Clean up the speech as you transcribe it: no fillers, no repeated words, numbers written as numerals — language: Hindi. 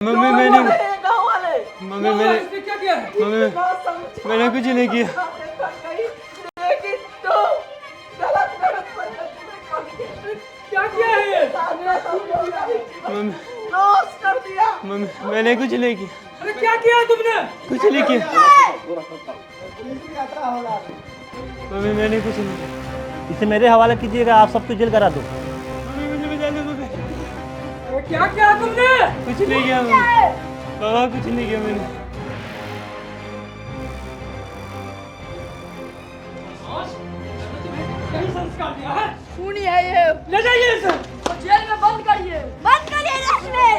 मम्मी मम्मी मैंने क्या किया है? मम्मी मैंने कुछ नहीं किया। क्या किया है ये? मम्मी कर दिया। मम्मी मैंने कुछ नहीं किया। अरे क्या किया तुमने? कुछ नहीं किया। मम्मी मैंने कुछ नहीं किया। इसे मेरे हवाले कीजिएगा, आप सबको जेल करा दो। मम्मी मुझे बचा लो मम्मी। अरे क्या किया तुमने? कुछ नहीं किया मम्मी। बाबा कुछ नहीं किया मैंने। कहीं संस्कार दिया है? खूनी है ये। ले जाइए इसे। जेल में बंद करिए। बंद करिए इसमें।